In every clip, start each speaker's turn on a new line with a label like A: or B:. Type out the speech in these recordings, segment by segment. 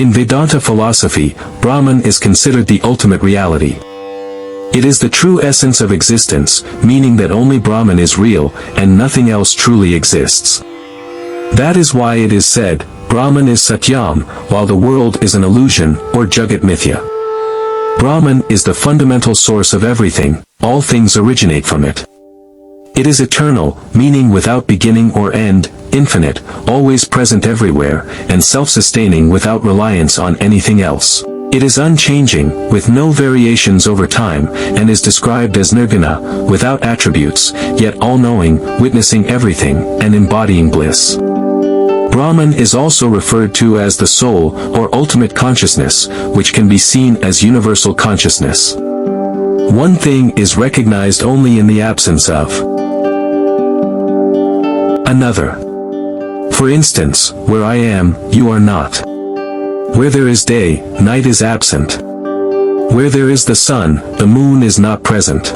A: In Vedanta philosophy, Brahman is considered the ultimate reality. It is the true essence of existence, meaning that only Brahman is real, and nothing else truly exists. That is why it is said, Brahman is Satyam, while the world is an illusion, or Jagat Mithya. Brahman is the fundamental source of everything, all things originate from it. It is eternal, meaning without beginning or end, infinite, always present everywhere, and self-sustaining without reliance on anything else. It is unchanging, with no variations over time, and is described as nirguna, without attributes, yet all-knowing, witnessing everything, and embodying bliss. Brahman is also referred to as the soul, or ultimate consciousness, which can be seen as universal consciousness. One thing is recognized only in the absence of another. For instance, where I am, you are not. Where there is day, night is absent. Where there is the sun, the moon is not present.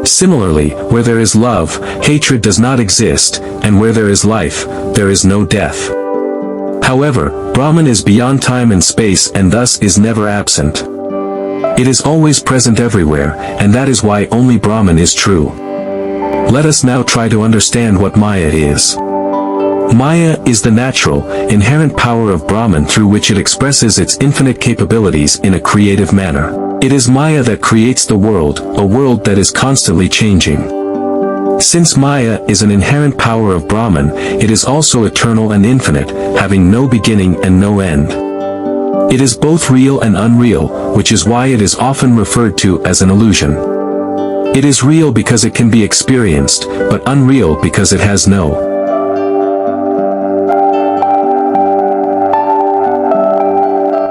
A: Similarly, where there is love, hatred does not exist, and where there is life, there is no death. However, Brahman is beyond time and space and thus is never absent. It is always present everywhere, and that is why only Brahman is true. Let us now try to understand what Maya is. Maya is the natural, inherent power of Brahman through which it expresses its infinite capabilities in a creative manner. It is Maya that creates the world, a world that is constantly changing. Since Maya is an inherent power of Brahman, it is also eternal and infinite, having no beginning and no end. It is both real and unreal, which is why it is often referred to as an illusion. It is real because it can be experienced, but unreal because it has no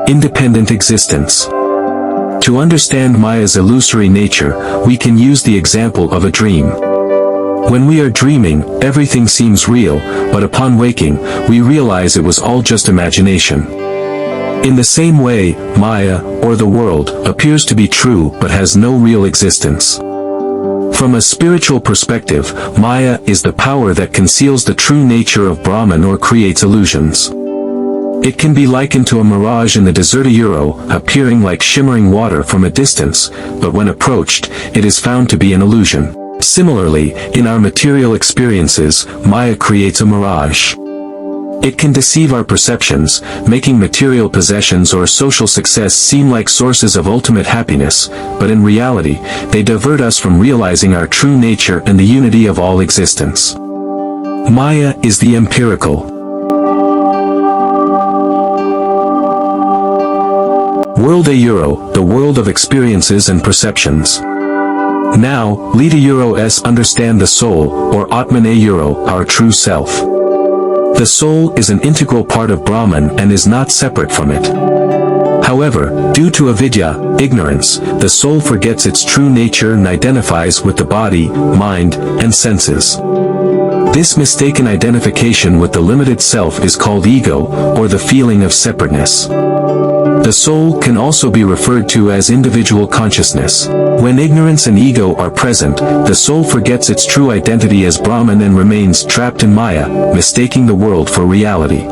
A: independent existence. To understand Maya's illusory nature, we can use the example of a dream. When we are dreaming, everything seems real, but upon waking, we realize it was all just imagination. In the same way, Maya, or the world, appears to be true but has no real existence. From a spiritual perspective, Maya is the power that conceals the true nature of Brahman or creates illusions. It can be likened to a mirage in the desert of Europe, appearing like shimmering water from a distance, but when approached, it is found to be an illusion. Similarly, in our material experiences, Maya creates a mirage. It can deceive our perceptions, making material possessions or social success seem like sources of ultimate happiness, but in reality, they divert us from realizing our true nature and the unity of all existence. Maya is the empirical world a Euro, the world of experiences and perceptions. Now, lead a Euro-s understand the soul, or Atman a Euro, our true self. The soul is an integral part of Brahman and is not separate from it. However, due to avidya, ignorance, the soul forgets its true nature and identifies with the body, mind, and senses. This mistaken identification with the limited self is called ego, or the feeling of separateness. The soul can also be referred to as individual consciousness. When ignorance and ego are present, the soul forgets its true identity as Brahman and remains trapped in Maya, mistaking the world for reality.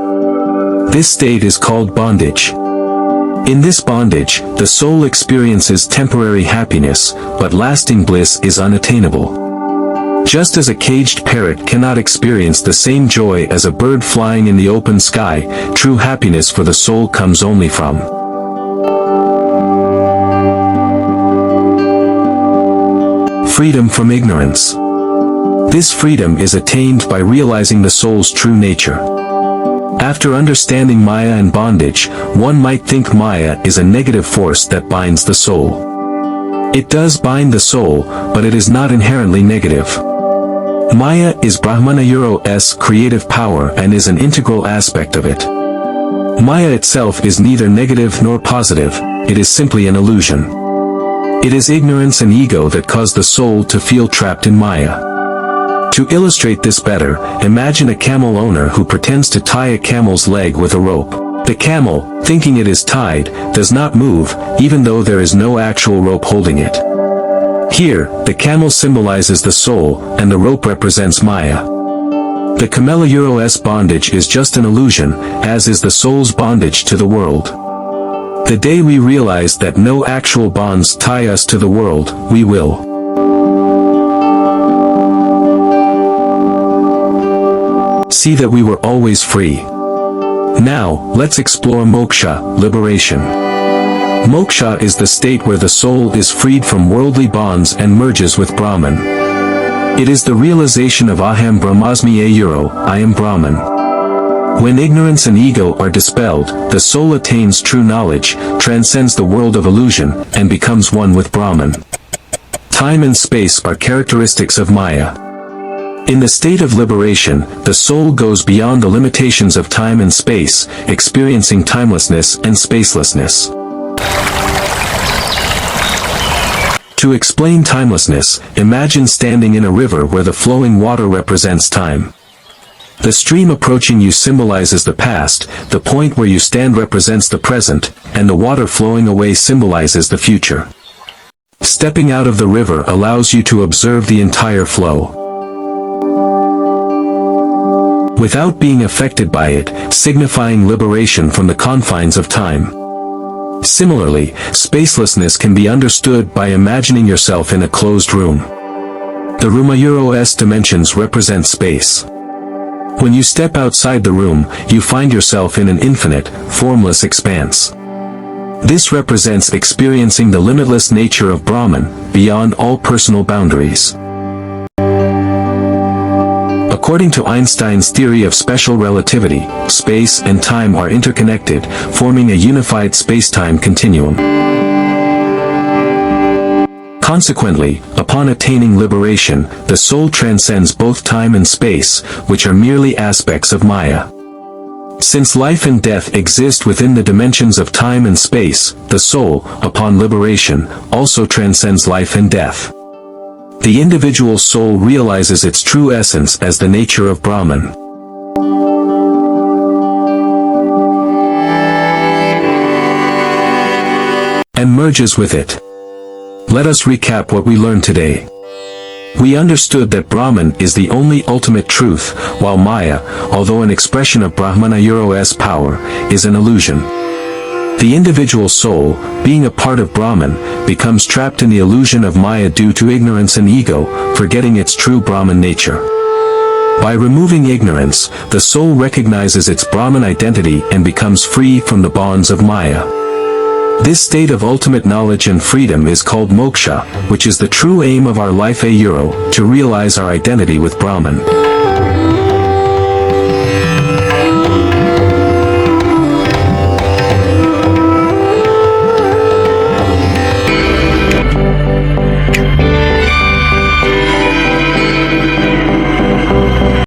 A: This state is called bondage. In this bondage, the soul experiences temporary happiness, but lasting bliss is unattainable. Just as a caged parrot cannot experience the same joy as a bird flying in the open sky, true happiness for the soul comes only from freedom from ignorance. This freedom is attained by realizing the soul's true nature. After understanding Maya and bondage, one might think Maya is a negative force that binds the soul. It does bind the soul, but it is not inherently negative. Maya is Brahmana Euro-s creative power and is an integral aspect of it. Maya itself is neither negative nor positive, it is simply an illusion. It is ignorance and ego that cause the soul to feel trapped in Maya. To illustrate this better, imagine a camel owner who pretends to tie a camel's leg with a rope. The camel, thinking it is tied, does not move, even though there is no actual rope holding it. Here, the camel symbolizes the soul, and the rope represents Maya. The Kamela bondage is just an illusion, as is the soul's bondage to the world. The day we realize that no actual bonds tie us to the world, we will see that we were always free. Now, let's explore moksha, liberation. Moksha is the state where the soul is freed from worldly bonds and merges with Brahman. It is the realization of Aham Brahmasmi I am Brahman. When ignorance and ego are dispelled, the soul attains true knowledge, transcends the world of illusion, and becomes one with Brahman. Time and space are characteristics of Maya. In the state of liberation, the soul goes beyond the limitations of time and space, experiencing timelessness and spacelessness. To explain timelessness, imagine standing in a river where the flowing water represents time. The stream approaching you symbolizes the past, the point where you stand represents the present, and the water flowing away symbolizes the future. Stepping out of the river allows you to observe the entire flow without being affected by it, signifying liberation from the confines of time. Similarly, spacelessness can be understood by imagining yourself in a closed room. The Ruma's dimensions represent space. When you step outside the room, you find yourself in an infinite, formless expanse. This represents experiencing the limitless nature of Brahman, beyond all personal boundaries. According to Einstein's theory of special relativity, space and time are interconnected, forming a unified space-time continuum. Consequently, upon attaining liberation, the soul transcends both time and space, which are merely aspects of Maya. Since life and death exist within the dimensions of time and space, the soul, upon liberation, also transcends life and death. The individual soul realizes its true essence as the nature of Brahman. And merges with it. Let us recap what we learned today. We understood that Brahman is the only ultimate truth, while Maya, although an expression of Brahmana's power, is an illusion. The individual soul, being a part of Brahman, becomes trapped in the illusion of Maya due to ignorance and ego, forgetting its true Brahman nature. By removing ignorance, the soul recognizes its Brahman identity and becomes free from the bonds of Maya. This state of ultimate knowledge and freedom is called moksha, which is the true aim of our life to realize our identity with Brahman.